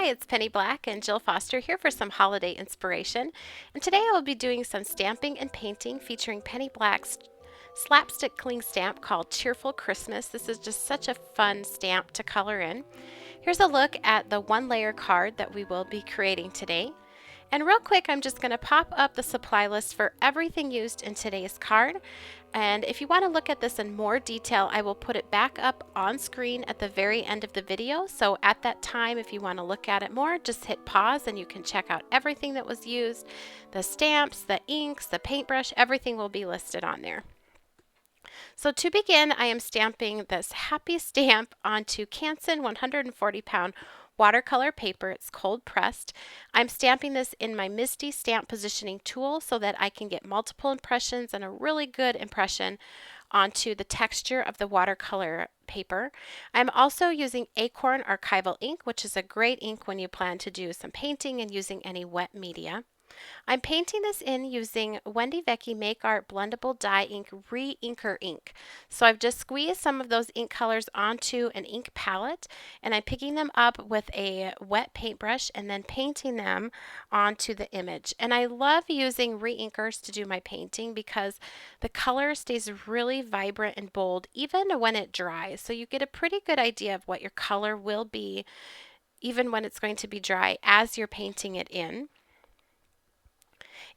Hi, it's Penny Black and Jill Foster here for some holiday inspiration. And today I will be doing some stamping and painting featuring Penny Black's slapstick cling stamp called Cheerful Christmas. This is just such a fun stamp to color in. Here's a look at the one layer card that we will be creating today. And real quick, I'm just going to pop up the supply list for everything used in today's card. And if you want to look at this in more detail, I will put it back up on screen at the very end of the video. So at that time, if you want to look at it more, just hit pause and you can check out everything that was used. The stamps, the inks, the paintbrush, everything will be listed on there. So to begin, I am stamping this happy stamp onto Canson 140-pound watercolor paper. It's cold pressed. I'm stamping this in my Misty stamp positioning tool so that I can get multiple impressions and a really good impression onto the texture of the watercolor paper. I'm also using Acorn Archival ink, which is a great ink when you plan to do some painting and using any wet media. I'm painting this in using Wendy Vecchi Make Art Blendable Dye Ink Re-Inker ink. So I've just squeezed some of those ink colors onto an ink palette and I'm picking them up with a wet paintbrush and then painting them onto the image. And I love using re-inkers to do my painting because the color stays really vibrant and bold even when it dries. So you get a pretty good idea of what your color will be even when it's going to be dry as you're painting it in.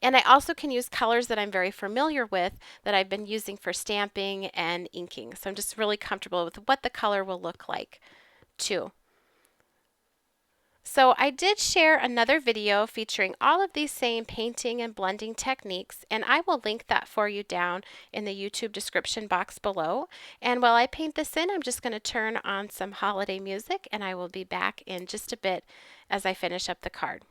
And I also can use colors that I'm very familiar with that I've been using for stamping and inking. So I'm just really comfortable with what the color will look like too. So I did share another video featuring all of these same painting and blending techniques, and I will link that for you down in the YouTube description box below. And while I paint this in, I'm just going to turn on some holiday music and I will be back in just a bit as I finish up the card.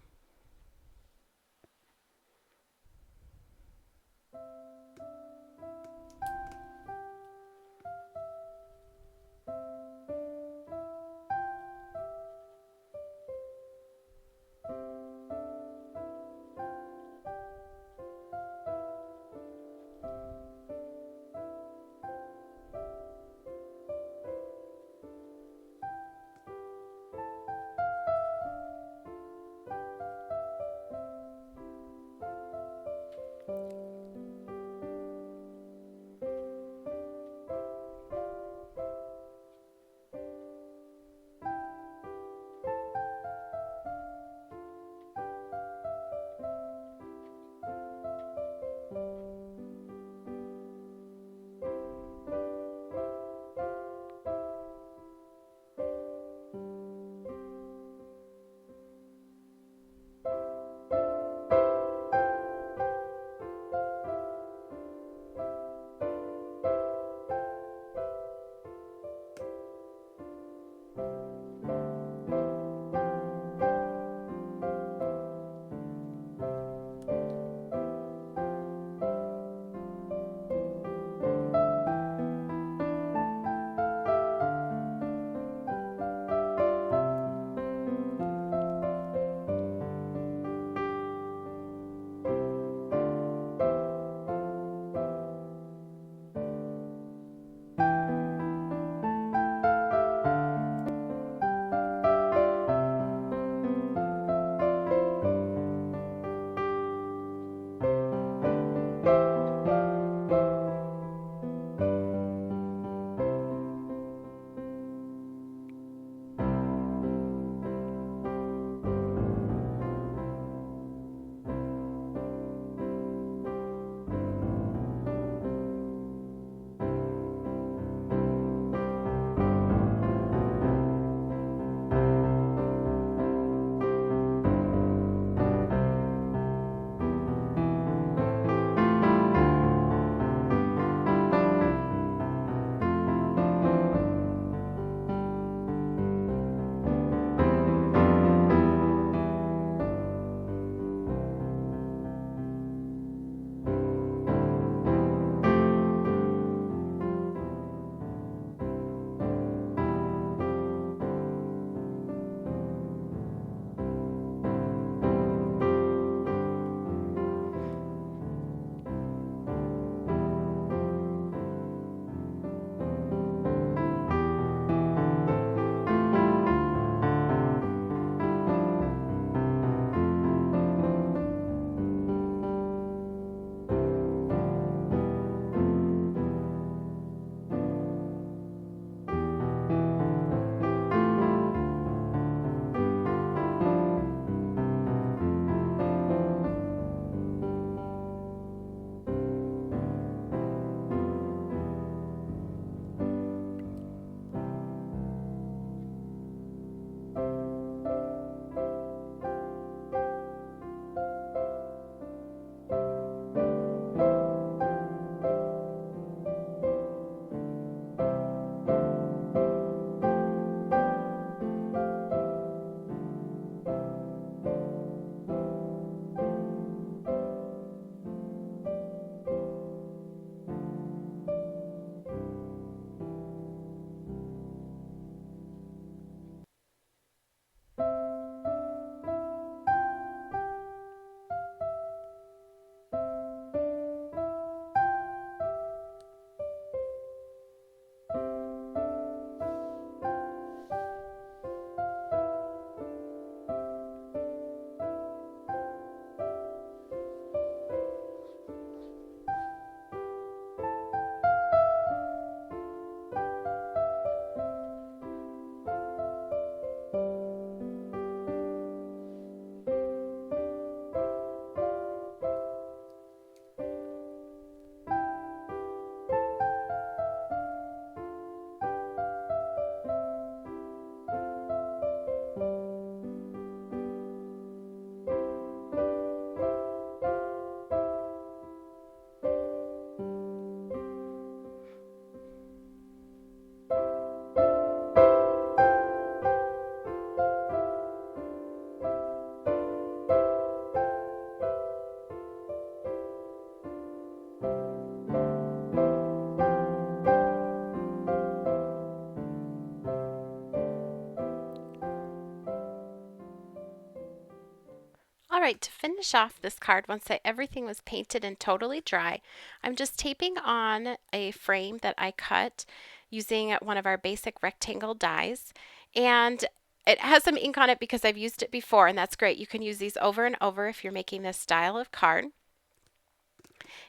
Alright, to finish off this card, once everything was painted and totally dry, I'm just taping on a frame that I cut using one of our basic rectangle dies. And it has some ink on it because I've used it before, and that's great. You can use these over and over if you're making this style of card.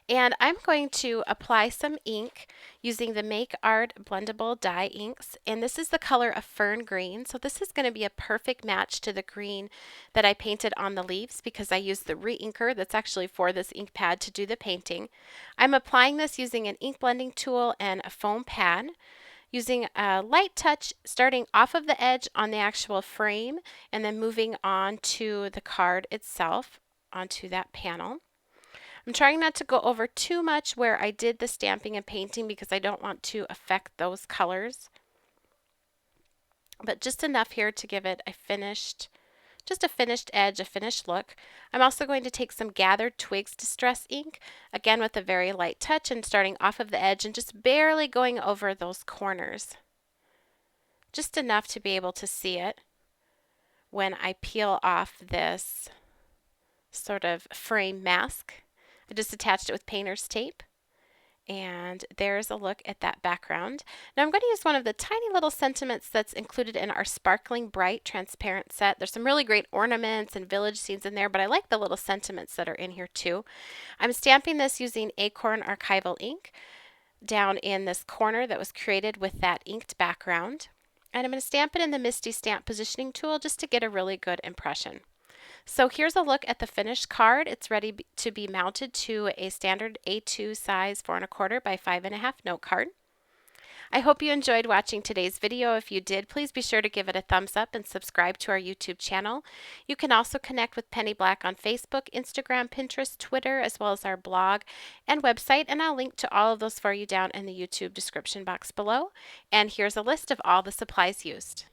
And I'm going to apply some ink using the Make Art blendable dye inks, and this is the color of fern green, so this is going to be a perfect match to the green that I painted on the leaves because I used the re-inker that's actually for this ink pad to do the painting. I'm applying this using an ink blending tool and a foam pad, using a light touch starting off of the edge on the actual frame and then moving on to the card itself, onto that panel. I'm trying not to go over too much where I did the stamping and painting because I don't want to affect those colors, but just enough here to give it a finished edge, a finished look. I'm also going to take some gathered twigs distress ink, again with a very light touch and starting off of the edge and just barely going over those corners. Just enough to be able to see it when I peel off this sort of frame mask. I just attached it with painter's tape, and there's a look at that background. Now I'm going to use one of the tiny little sentiments that's included in our Sparkling Bright transparent set. There's some really great ornaments and village scenes in there, but I like the little sentiments that are in here too. I'm stamping this using Acorn Archival ink down in this corner that was created with that inked background, and I'm going to stamp it in the Misty Stamp Positioning tool just to get a really good impression. So here's a look at the finished card. It's ready to be mounted to a standard A2 size 4 1/4 by 5 1/2 note card. I hope you enjoyed watching today's video. If you did, please be sure to give it a thumbs up and subscribe to our YouTube channel. You can also connect with Penny Black on Facebook, Instagram, Pinterest, Twitter, as well as our blog and website, and I'll link to all of those for you down in the YouTube description box below. And here's a list of all the supplies used.